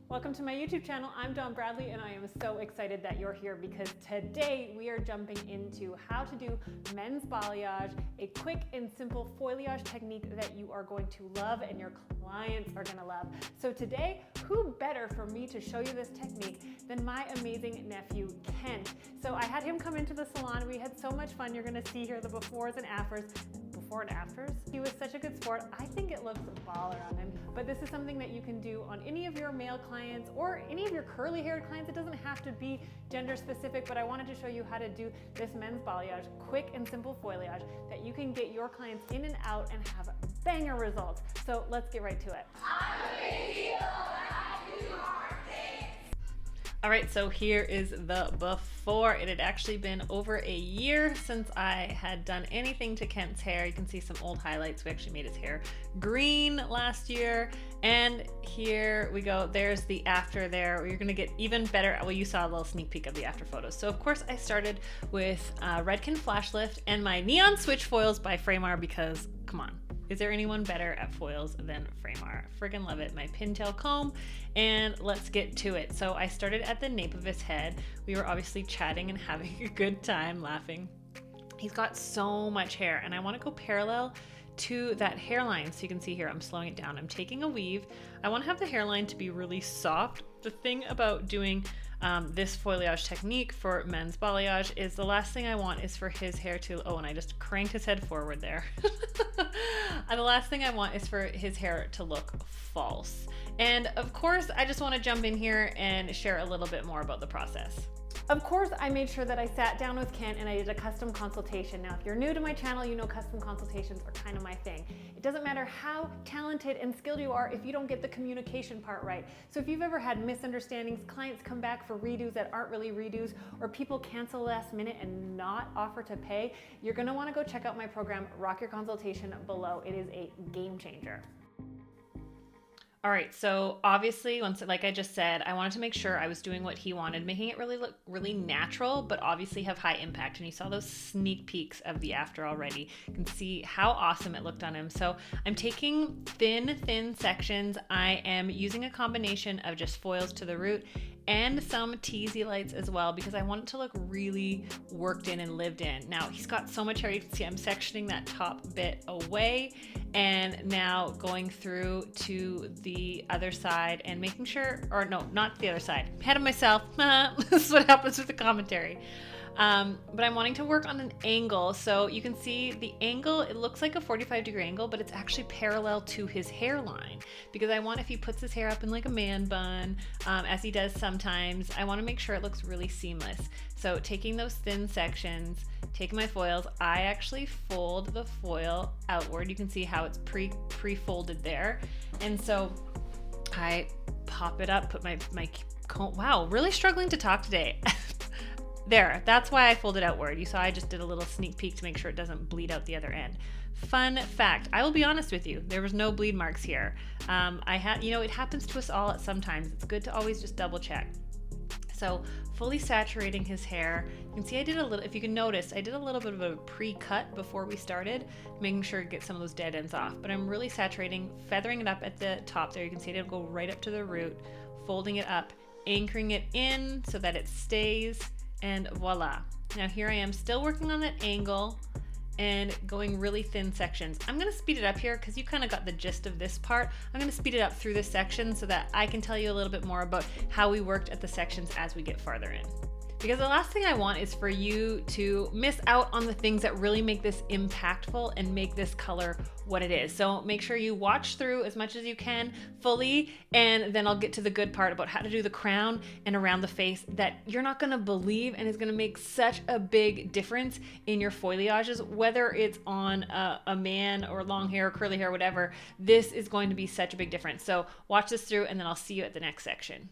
Welcome to my YouTube channel. I'm Dawn Bradley and I am so excited that you're here because today we are jumping into how to do men's balayage, a quick and simple foilayage technique that you are going to love and your clients are gonna love. So today, who better for me to show you this technique than my amazing nephew, Kent. So I had him come into the salon. We had so much fun. You're gonna see here the befores and afters. Before and afters. He was such a good sport. I think it looks baller on him, but this is something that you can do on any of your male clients or any of your curly haired clients. It doesn't have to be gender specific, but I wanted to show you how to do this men's balayage, quick and simple foilayage that you can get your clients in and out and have banger results. So let's get right to it. All right, so here is the before. It had actually been over a year since I had done anything to Kent's hair. You can see some old highlights. We actually made his hair green last year. And here we go. There's the after there. You're gonna get even better. Well, you saw a little sneak peek of the after photos. So of course I started with Redken Flash Lift and my Neon Switch Foils by Framar because, come on. Is there anyone better at foils than Framar? Friggin' love it. My pintail comb, and let's get to it. So I started at the nape of his head. We were obviously chatting and having a good time, laughing. He's got so much hair, and I want to go parallel to that hairline. So you can see here, I'm slowing it down. I'm taking a weave. I want to have the hairline to be really soft. The thing about doing this foilayage technique for men's balayage is the last thing I want is for his hair to, oh, and I just cranked his head forward there. The last thing I want is for his hair to look false. And of course, I just want to jump in here and share a little bit more about the process. Of course, I made sure that I sat down with Kent and I did a custom consultation. Now, if you're new to my channel, you know custom consultations are kind of my thing. It doesn't matter how talented and skilled you are if you don't get the communication part right. So if you've ever had misunderstandings, clients come back for redos that aren't really redos, or people cancel last minute and not offer to pay, you're gonna wanna go check out my program, Rock Your Consultation, below. It is a game changer. All right, so obviously, once, like I just said, I wanted to make sure I was doing what he wanted, making it really look really natural, but obviously have high impact. And you saw those sneak peeks of the after already. You can see how awesome it looked on him. So I'm taking thin sections. I am using a combination of just foils to the root and some teasy lights as well, because I want it to look really worked in and lived in. Now, he's got so much hair, you can see I'm sectioning that top bit away, and now going through to the other side and making sure, or no, not the other side, ahead of myself. This is what happens with the commentary. But I'm wanting to work on an angle. So you can see the angle, it looks like a 45-degree angle, but it's actually parallel to his hairline, because I want, if he puts his hair up in like a man bun, as he does sometimes, I want to make sure it looks really seamless. So taking those thin sections, taking my foils, I actually fold the foil outward. You can see how it's pre-folded there. And so I pop it up, put my comb, wow, really struggling to talk today. There, that's why I folded outward. You saw I just did a little sneak peek to make sure it doesn't bleed out the other end. Fun fact, I will be honest with you, there was no bleed marks here. It happens to us all at sometimes. It's good to always just double check. So fully saturating his hair. You can see I did a little, if you can notice, I did a little bit of a pre-cut before we started, making sure to get some of those dead ends off. But I'm really saturating, feathering it up at the top there. You can see it'll go right up to the root, folding it up, anchoring it in so that it stays, and voila. Now here I am still working on that angle and going really thin sections. I'm gonna speed it up here because you kind of got the gist of this part. I'm gonna speed it up through this section so that I can tell you a little bit more about how we worked at the sections as we get farther in. Because the last thing I want is for you to miss out on the things that really make this impactful and make this color what it is. So make sure you watch through as much as you can fully, and then I'll get to the good part about how to do the crown and around the face that you're not gonna believe, and is gonna make such a big difference in your foilages, whether it's on a man or long hair, curly hair, whatever. This is going to be such a big difference. So watch this through, and then I'll see you at the next section.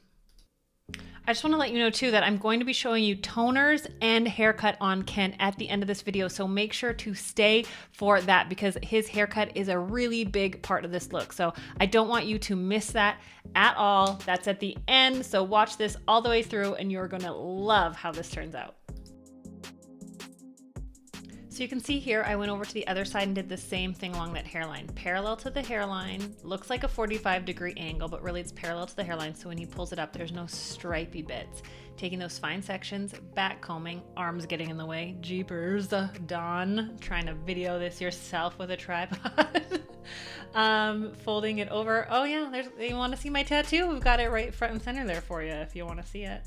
I just want to let you know too that I'm going to be showing you toners and haircut on Kent at the end of this video, so make sure to stay for that because his haircut is a really big part of this look. So I don't want you to miss that at all. That's at the end, so watch this all the way through and you're gonna love how this turns out. So you can see here, I went over to the other side and did the same thing along that hairline. Parallel to the hairline, looks like a 45-degree angle, but really it's parallel to the hairline. So when he pulls it up, there's no stripy bits. Taking those fine sections, back combing, arms getting in the way. Jeepers, Dawn, trying to video this yourself with a tripod. Folding it over. Oh yeah, you want to see my tattoo? We've got it right front and center there for you if you want to see it.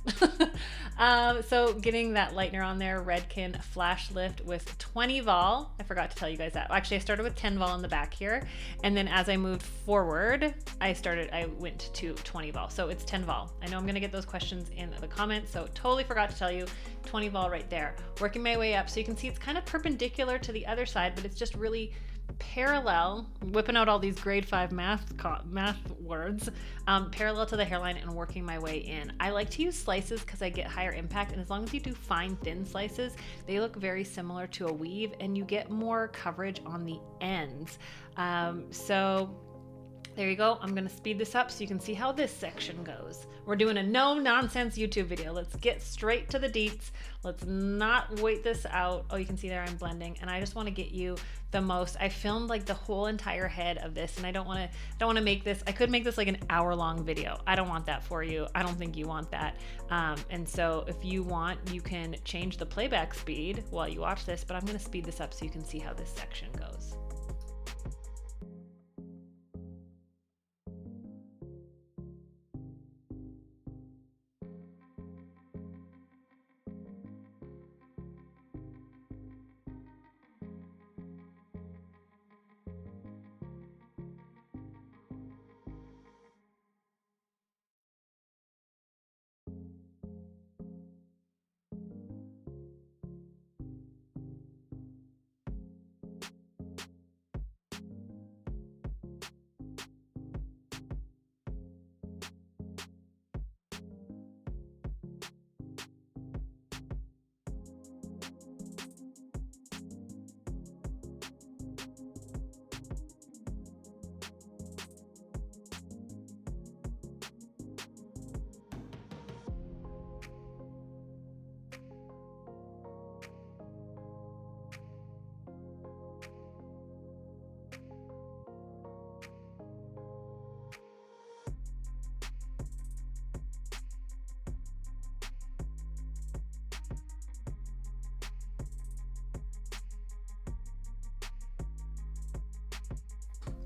So getting that lightener on there, Redken flash lift with 20 vol. I forgot to tell you guys that. Actually, I started with 10 vol in the back here, and then as I moved forward, I went to 20 vol. So it's 10 vol. I know I'm gonna get those questions in the comments, so totally forgot to tell you, 20 vol right there. Working my way up, so you can see it's kind of perpendicular to the other side, but it's just really parallel, whipping out all these grade 5 math words, parallel to the hairline and working my way in. I like to use slices because I get higher impact, and as long as you do fine thin slices, they look very similar to a weave and you get more coverage on the ends. So there you go. I'm going to speed this up so you can see how this section goes. We're doing a no nonsense YouTube video. Let's get straight to the deets. Let's not wait this out. Oh, you can see there I'm blending, and I just want to get you the most. I filmed like the whole entire head of this, and I don't want to make this, I could make this like an hour-long video. I don't want that for you. I don't think you want that. And so if you want, you can change the playback speed while you watch this, but I'm going to speed this up so you can see how this section goes.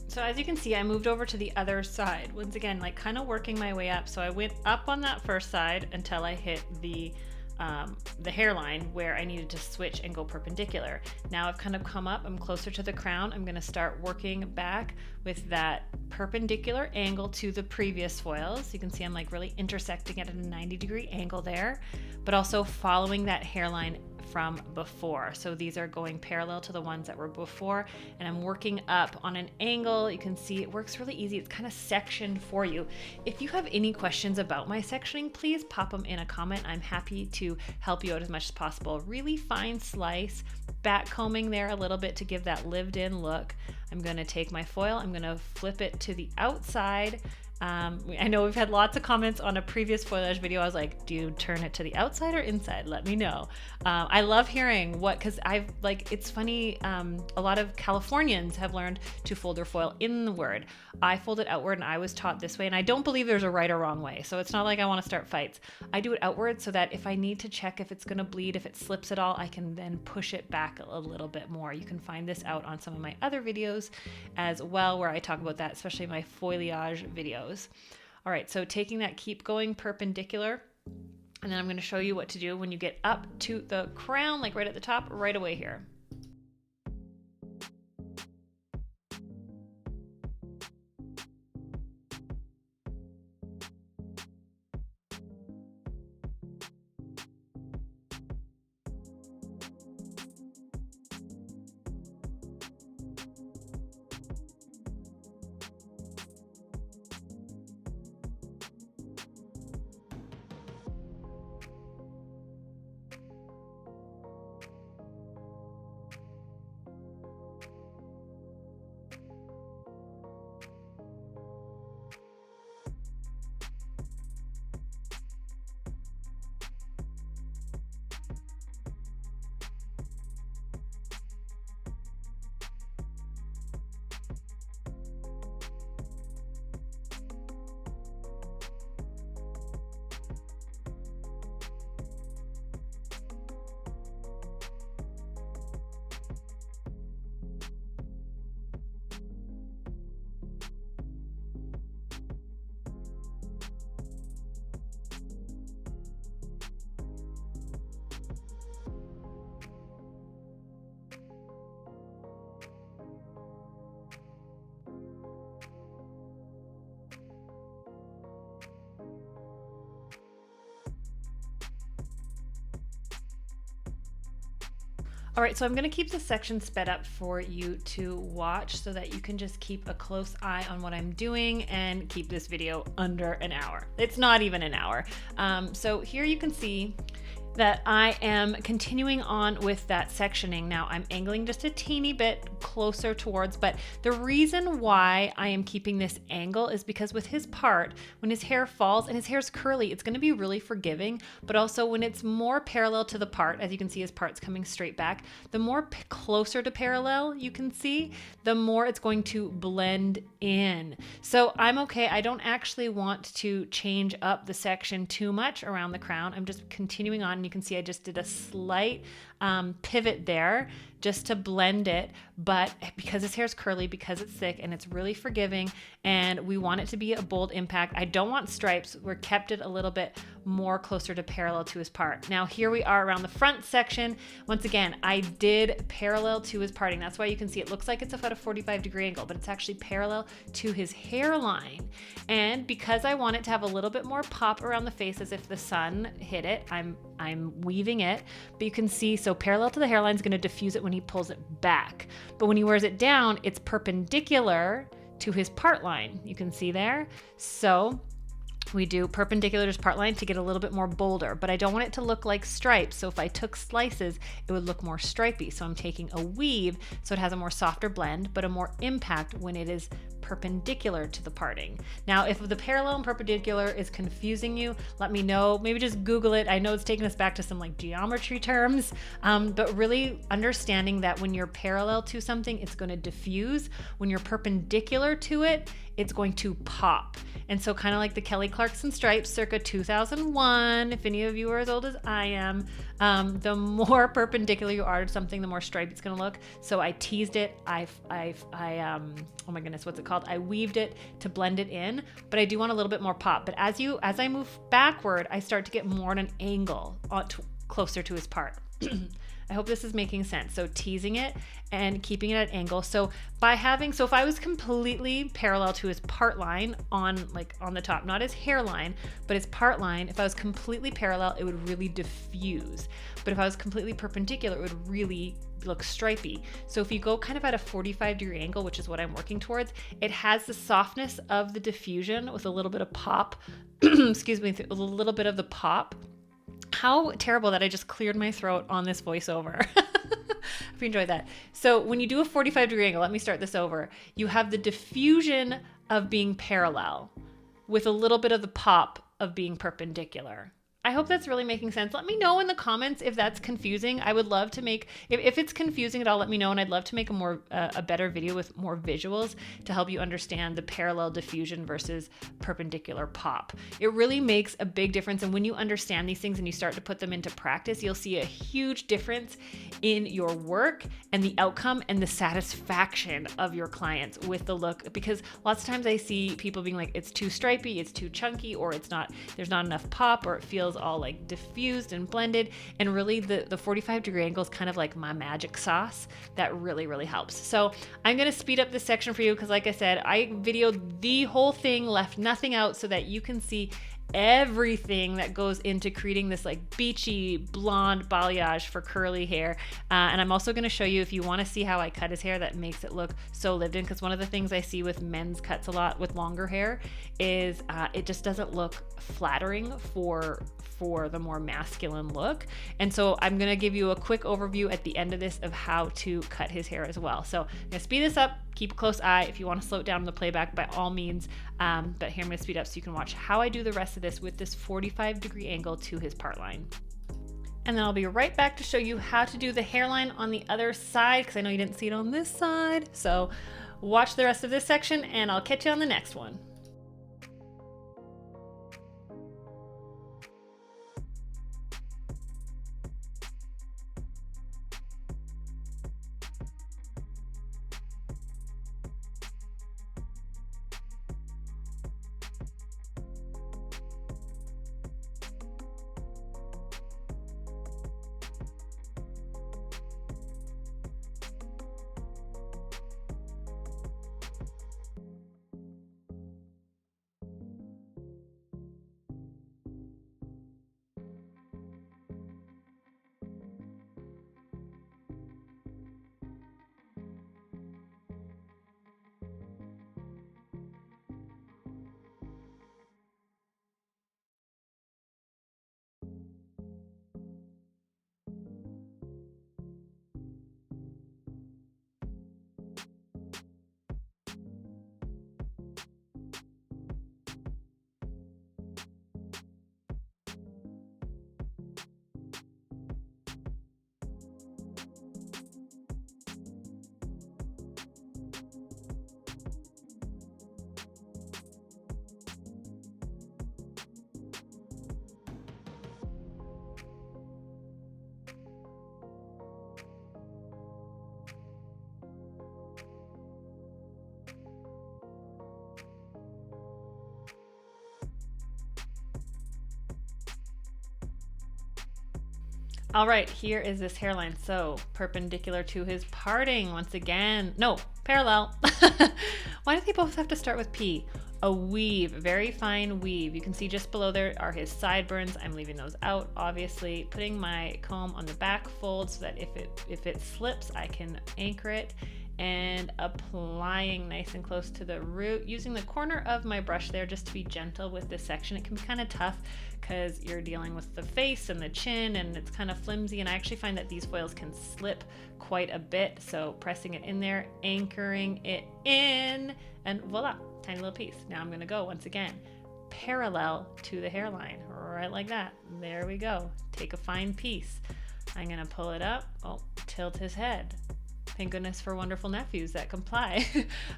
So as you can see, I moved over to the other side. Once again, like kind of working my way up. So I went up on that first side until I hit the hairline where I needed to switch and go perpendicular. Now I've kind of come up, I'm closer to the crown. I'm gonna start working back with that perpendicular angle to the previous foils. You can see I'm like really intersecting it at a 90-degree angle there, but also following that hairline from before. So these are going parallel to the ones that were before, and I'm working up on an angle. You can see it works really easy. It's kind of sectioned for you. If you have any questions about my sectioning, please pop them in a comment. I'm happy to help you out as much as possible. Really fine slice, back combing there a little bit to give that lived in look. I'm going to take my foil, I'm going to flip it to the outside. I know we've had lots of comments on a previous foilayage video. I was like, do you turn it to the outside or inside? Let me know. I love hearing because it's funny, a lot of Californians have learned to fold their foil inward. I fold it outward, and I was taught this way, and I don't believe there's a right or wrong way. So it's not like I want to start fights. I do it outward so that if I need to check if it's going to bleed, if it slips at all, I can then push it back a little bit more. You can find this out on some of my other videos as well, where I talk about that, especially my foilayage videos. All right, so taking that, keep going perpendicular, and then I'm going to show you what to do when you get up to the crown, like right at the top, right away here. All right, so I'm gonna keep this section sped up for you to watch so that you can just keep a close eye on what I'm doing and keep this video under an hour. It's not even an hour. So here you can see that I am continuing on with that sectioning. Now I'm angling just a teeny bit closer towards, but the reason why I am keeping this angle is because with his part, when his hair falls and his hair's curly, it's gonna be really forgiving, but also when it's more parallel to the part, as you can see his part's coming straight back, the more closer to parallel you can see, the more it's going to blend in. So I'm okay, I don't actually want to change up the section too much around the crown. I'm just continuing on. You can see I just did a slight pivot there just to blend it, but because his hair's curly, because it's thick and it's really forgiving and we want it to be a bold impact, I don't want stripes. We're kept it a little bit more closer to parallel to his part. Now here we are around the front section. Once again, I did parallel to his parting. That's why you can see it looks like it's at a 45-degree angle, but it's actually parallel to his hairline. And because I want it to have a little bit more pop around the face as if the sun hit it, I'm weaving it, but you can see, so parallel to the hairline is going to diffuse it when he pulls it back. But when he wears it down, it's perpendicular to his part line. You can see there. So we do perpendicular to his part line to get a little bit more bolder, but I don't want it to look like stripes. So if I took slices, it would look more stripy. So I'm taking a weave so it has a more softer blend, but a more impact when it is perpendicular to the parting. Now, if the parallel and perpendicular is confusing you, let me know. Maybe just Google it. I know it's taking us back to some like geometry terms, but really understanding that when you're parallel to something, it's going to diffuse. When you're perpendicular to it, it's going to pop. And so kind of like the Kelly Clarkson stripes circa 2001, if any of you are as old as I am, the more perpendicular you are to something, the more stripy it's going to look. So I teased it. Oh my goodness, what's it called? I weaved it to blend it in, but I do want a little bit more pop. But as I move backward, I start to get more at an angle closer to his part. I hope this is making sense. So teasing it and keeping it at an angle. So if I was completely parallel to his part line on the top, not his hairline, but his part line, if I was completely parallel, it would really diffuse. But if I was completely perpendicular, it would really look stripy. So if you go kind of at a 45-degree angle, which is what I'm working towards, it has the softness of the diffusion with a little bit of pop, excuse me, a little bit of the pop. How terrible that I just cleared my throat on this voiceover. Hope you enjoyed that. So when you do a 45-degree angle, let me start this over. You have the diffusion of being parallel with a little bit of the pop of being perpendicular. I hope that's really making sense. Let me know in the comments if that's confusing. I would love to make, if it's confusing at all, let me know. And I'd love to make a better video with more visuals to help you understand the parallel diffusion versus perpendicular pop. It really makes a big difference. And when you understand these things and you start to put them into practice, you'll see a huge difference in your work and the outcome and the satisfaction of your clients with the look. Because lots of times I see people being like, it's too stripy, it's too chunky, or there's not enough pop, or it feels all like diffused and blended. And really the 45-degree angle is kind of like my magic sauce that really, really helps. So I'm going to speed up this section for you because like I said, I videoed the whole thing, left nothing out so that you can see everything that goes into creating this like beachy blonde balayage for curly hair. And I'm also going to show you, if you want to see how I cut his hair that makes it look so lived in, because one of the things I see with men's cuts a lot with longer hair is it just doesn't look flattering for the more masculine look. And so I'm going to give you a quick overview at the end of this of how to cut his hair as well. So I'm going to speed this up, keep a close eye. If you want to slow it down in the playback, by all means, but here I'm going to speed up so you can watch how I do the rest of this with this 45-degree angle to his part line. And then I'll be right back to show you how to do the hairline on the other side, because I know you didn't see it on this side. So watch the rest of this section and I'll catch you on the next one. All right, here is this hairline. So perpendicular to his parting once again. No, parallel. Why do they both have to start with P? A weave, very fine weave. You can see just below there are his sideburns. I'm leaving those out, obviously. Putting my comb on the back fold so that if it slips, I can anchor it. And applying nice and close to the root, using the corner of my brush there just to be gentle with this section. It can be kind of tough because you're dealing with the face and the chin and it's kind of flimsy, and I actually find that these foils can slip quite a bit. So pressing it in there, anchoring it in, and voila, tiny little piece. Now I'm gonna go once again parallel to the hairline, right like that. There we go. Take a fine piece. I'm gonna pull it up, tilt his head. Thank goodness for wonderful nephews that comply.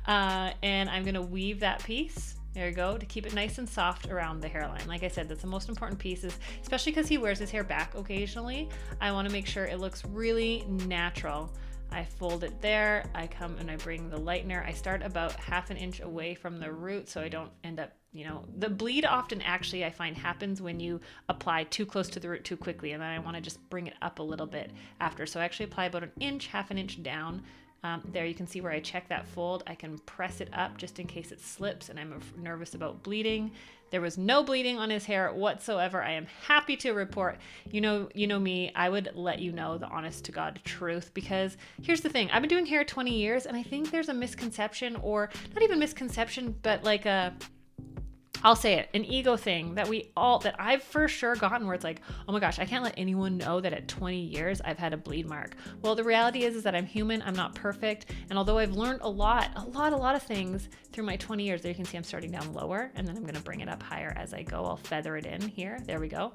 And I'm gonna weave that piece, there you go, to keep it nice and soft around the hairline. Like I said, that's the most important piece, especially because he wears his hair back occasionally. I wanna make sure it looks really natural. I fold it there, I come and I bring the lightener. I start about 1/2 inch away from the root so I don't end up, the bleed often actually I find happens when you apply too close to the root too quickly, and then I want to just bring it up a little bit after. So I actually apply about 1 inch, 1/2 inch down. There you can see where I check that fold. I can press it up just in case it slips and I'm nervous about bleeding. There was no bleeding on his hair whatsoever. I am happy to report. You know me, I would let you know the honest to God truth, because here's the thing. I've been doing hair 20 years and I think there's a misconception, or not even misconception, but like I'll say it, an ego thing that I've for sure gotten, where it's like, oh my gosh, I can't let anyone know that at 20 years I've had a bleed mark. Well, the reality is that I'm human, I'm not perfect. And although I've learned a lot of things through my 20 years, there you can see I'm starting down lower, and then I'm gonna bring it up higher as I go. I'll feather it in here, there we go.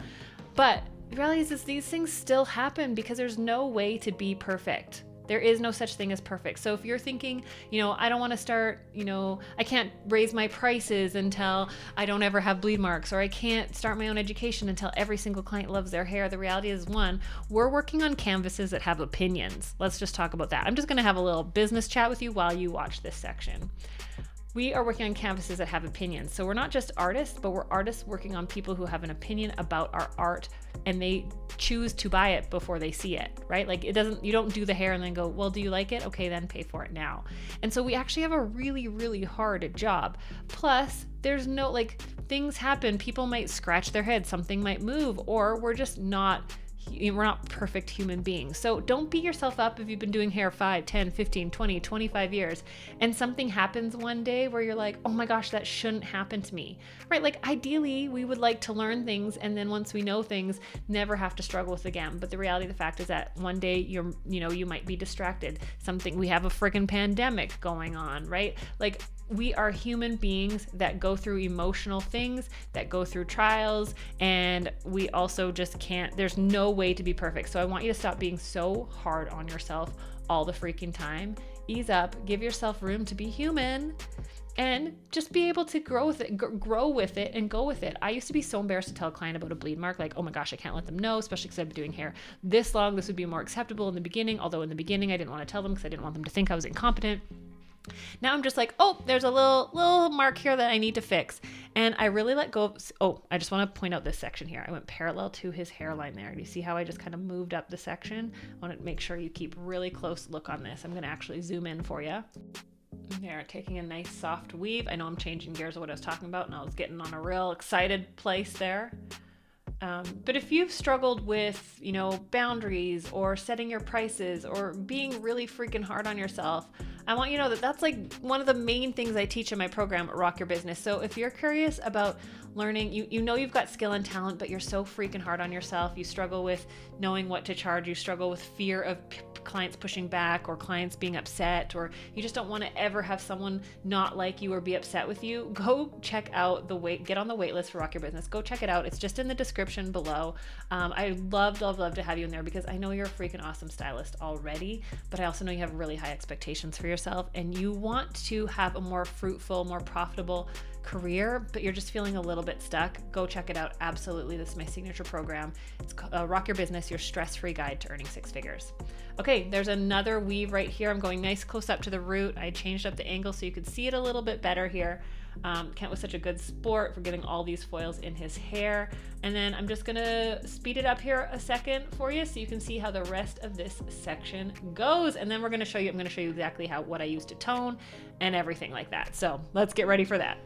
But the reality is these things still happen because there's no way to be perfect. There is no such thing as perfect. So if you're thinking, I don't want to start, I can't raise my prices until I don't ever have bleed marks, or I can't start my own education until every single client loves their hair. The reality is, one, we're working on canvases that have opinions. Let's just talk about that. I'm just going to have a little business chat with you while you watch this section. We are working on canvases that have opinions. So we're not just artists, but we're artists working on people who have an opinion about our art, and they choose to buy it before they see it, right? Like you don't do the hair and then go, well, do you like it? Okay, then pay for it now. And so we actually have a really, really hard job. Plus, there's no, things happen. People might scratch their head, something might move, or we're not perfect human beings. So don't beat yourself up if you've been doing hair 5, 10, 15, 20, 25 years and something happens one day where you're like, oh my gosh, that shouldn't happen to me, right? Like ideally we would like to learn things, and then once we know things, never have to struggle with again. But the reality of the fact is that one day you might be distracted. We have a freaking pandemic going on, right? Like we are human beings that go through emotional things, that go through trials, and we also just can't, there's no way to be perfect. So I want you to stop being so hard on yourself all the freaking time. Ease up, give yourself room to be human, and just be able to grow with it and go with it. I used to be so embarrassed to tell a client about a bleed mark, like, oh my gosh, I can't let them know, especially because I've been doing hair this long. This would be more acceptable in the beginning, although in the beginning I didn't want to tell them because I didn't want them to think I was incompetent. Now I'm just like, oh, there's a little mark here that I need to fix. And I really let go of, I just want to point out this section here. I went parallel to his hairline there. Do you see how I just kind of moved up the section? I want to make sure you keep really close look on this. I'm going to actually zoom in for you. There, taking a nice soft weave. I know I'm changing gears of what I was talking about, and I was getting on a real excited place there. But if you've struggled with, boundaries or setting your prices or being really freaking hard on yourself, I want you to know that that's like one of the main things I teach in my program, Rock Your Business. So if you're curious about learning, you've got skill and talent, but you're so freaking hard on yourself, you struggle with knowing what to charge, you struggle with fear of clients pushing back or clients being upset, or you just don't want to ever have someone not like you or be upset with you, go check out get on the wait list for Rock Your Business. Go check it out. It's just in the description below. I'd love to have you in there because I know you're a freaking awesome stylist already, but I also know you have really high expectations for yourself and you want to have a more fruitful, more profitable career, but you're just feeling a little bit stuck. Go check it out. Absolutely. This is my signature program. It's Rock Your Business, your stress-free guide to earning 6 figures. Okay, there's another weave right here. I'm going nice close up to the root. I changed up the angle so you could see it a little bit better here. Kent was such a good sport for getting all these foils in his hair. And then I'm just gonna speed it up here a second for you so you can see how the rest of this section goes. And then I'm gonna show you exactly what I use to tone and everything like that. So let's get ready for that.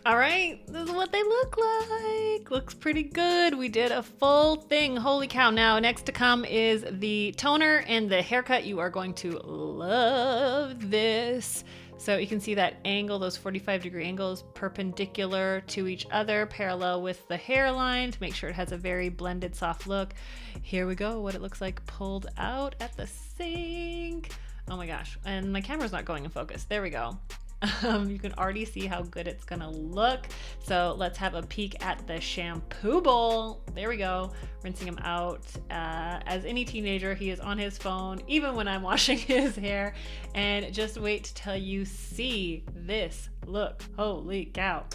All right, this is what they look like. Looks pretty good. We did a full thing. Holy cow. Now, next to come is the toner and the haircut. You are going to love this. So you can see that angle, those 45-degree angles perpendicular to each other, parallel with the hairline to make sure it has a very blended, soft look. Here we go, what it looks like pulled out at the sink. Oh my gosh, and my camera's not going in focus. There we go. You can already see how good it's gonna look. So let's have a peek at the shampoo bowl. There we go, rinsing him out. As any teenager, he is on his phone, even when I'm washing his hair. And just wait till you see this look. Holy cow.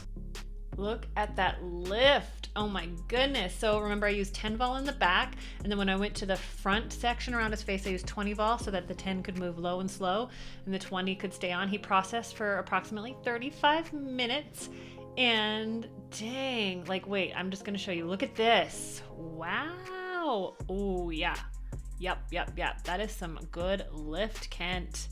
Look at that lift. Oh my goodness. So remember I used 10 vol in the back, and then when I went to the front section around his face, I used 20 vol so that the 10 could move low and slow and the 20 could stay on. He processed for approximately 35 minutes and dang, like wait, I'm just gonna show you. Look at this. Wow. Oh yeah. Yep. That is some good lift, Kent.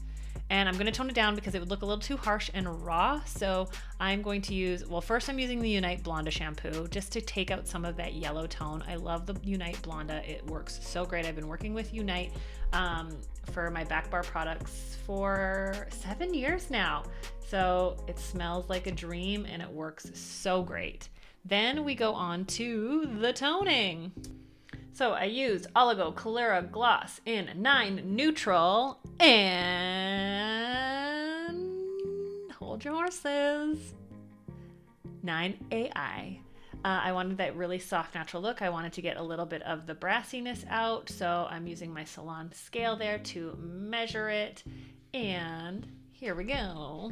And I'm going to tone it down because it would look a little too harsh and raw. So I'm going to use, well, first I'm using the Unite Blonda shampoo just to take out some of that yellow tone. I love the Unite Blonda. It works so great. I've been working with Unite for my back bar products for 7 years now. So it smells like a dream and it works so great. Then we go on to the toning. So I used Oligo Calera Gloss in 9 Neutral and hold your horses, 9 AI. I wanted that really soft natural look. I wanted to get a little bit of the brassiness out, so I'm using my salon scale there to measure it, and here we go.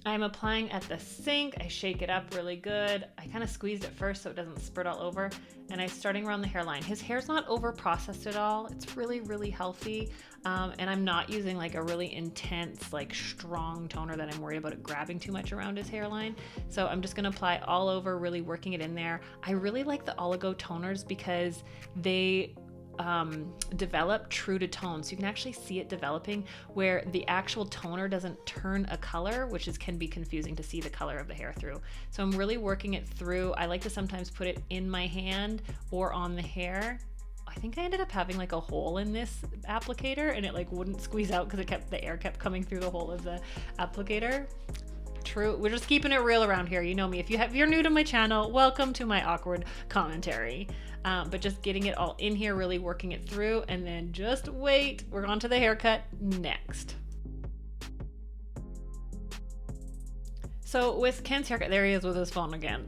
I'm applying at the sink. I shake it up really good. I kind of squeezed it first so it doesn't spurt all over. And I'm starting around the hairline. His hair's not over processed at all. It's really, really healthy. And I'm not using like a really intense, like strong toner that I'm worried about it grabbing too much around his hairline. So I'm just gonna apply all over, really working it in there. I really like the Oligo toners because they develop true to tone, so you can actually see it developing where the actual toner doesn't turn a color, which can be confusing to see the color of the hair through. So I'm really working it through. I like to sometimes put it in my hand or on the hair. I think I ended up having like a hole in this applicator and it like wouldn't squeeze out because the air kept coming through the hole of the applicator. True. We're just keeping it real around here. You know me. If you're new to my channel, welcome to my awkward commentary. But just getting it all in here, really working it through, and then just wait. We're on to the haircut next. So with Ken's haircut, there he is with his phone again.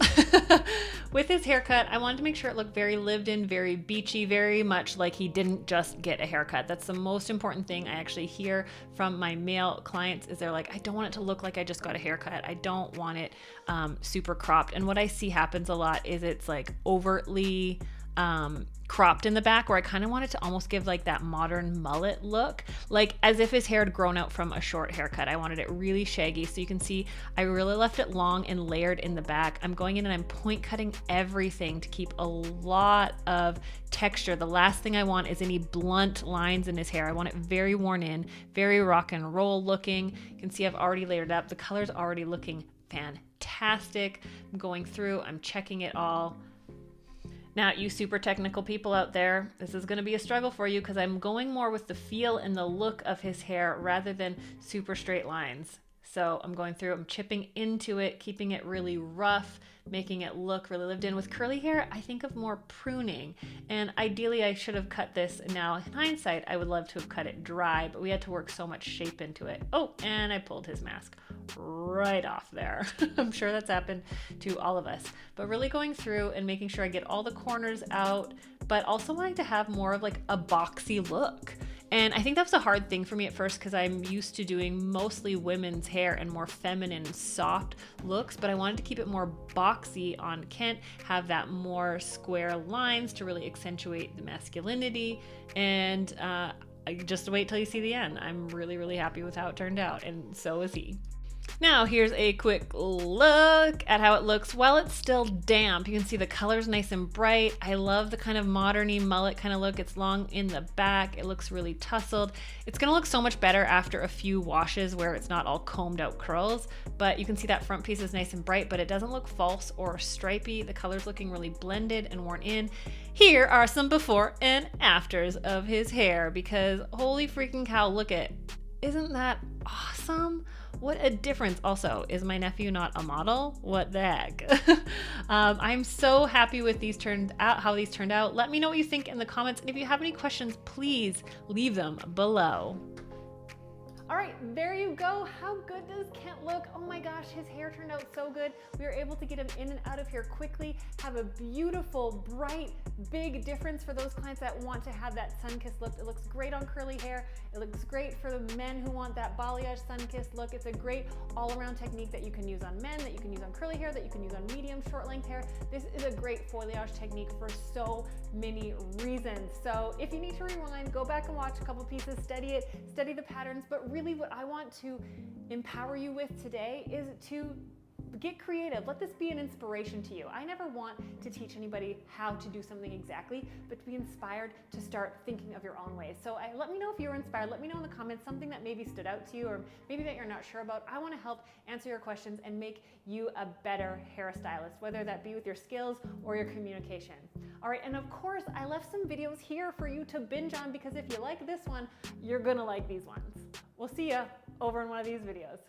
With his haircut, I wanted to make sure it looked very lived in, very beachy, very much like he didn't just get a haircut. That's the most important thing I actually hear from my male clients is they're like, I don't want it to look like I just got a haircut. I don't want it super cropped. And what I see happens a lot is it's like overtly cropped in the back, where I kind of wanted to almost give like that modern mullet look, like as if his hair had grown out from a short haircut. I wanted it really shaggy. So you can see I really left it long and layered in the back. I'm going in and I'm point cutting everything to keep a lot of texture. The last thing I want is any blunt lines in his hair. I want it very worn in, very rock and roll looking. You can see I've already layered up. The color's already looking fantastic. I'm going through, I'm checking it all. Now, you super technical people out there, this is going to be a struggle for you, because I'm going more with the feel and the look of his hair rather than super straight lines. So I'm going through, I'm chipping into it, keeping it really rough, making it look really lived in. With curly hair, I think of more pruning, and ideally I should have cut this. Now in hindsight, I would love to have cut it dry, but we had to work so much shape into it. Oh, and I pulled his mask right off there. I'm sure that's happened to all of us, but really going through and making sure I get all the corners out, but also wanting to have more of like a boxy look. And I think that was a hard thing for me at first, because I'm used to doing mostly women's hair and more feminine, soft looks, but I wanted to keep it more boxy on Kent, have that more square lines to really accentuate the masculinity. And just wait till you see the end. I'm really, really happy with how it turned out, and so is he. Now here's a quick look at how it looks while it's still damp. You can see the color's nice and bright. I love the kind of modern-y mullet kind of look. It's long in the back. It looks really tussled. It's gonna look so much better after a few washes where it's not all combed out curls, but you can see that front piece is nice and bright, but it doesn't look false or stripy. The color's looking really blended and worn in. Here are some before and afters of his hair, because holy freaking cow, look at, isn't that awesome? What a difference. Also, is my nephew not a model? What the heck? I'm so happy with these turned out, how these turned out. Let me know what you think in the comments. And if you have any questions, please leave them below. All right, there you go. How good does Kent look? Oh my gosh, his hair turned out so good. We were able to get him in and out of here quickly, have a beautiful, bright, big difference for those clients that want to have that sun-kissed look. It looks great on curly hair. It looks great for the men who want that balayage sun-kissed look. It's a great all-around technique that you can use on men, that you can use on curly hair, that you can use on medium, short-length hair. This is a great foilayage technique for so many reasons. So if you need to rewind, go back and watch a couple pieces, study it, study the patterns, but really what I want to empower you with today is to get creative. Let this be an inspiration to you. I never want to teach anybody how to do something exactly, but to be inspired to start thinking of your own ways. So let me know if you were inspired. Let me know in the comments something that maybe stood out to you, or maybe that you're not sure about. I want to help answer your questions and make you a better hairstylist, whether that be with your skills or your communication. All right, and of course, I left some videos here for you to binge on, because if you like this one, you're gonna like these ones. We'll see you over in one of these videos.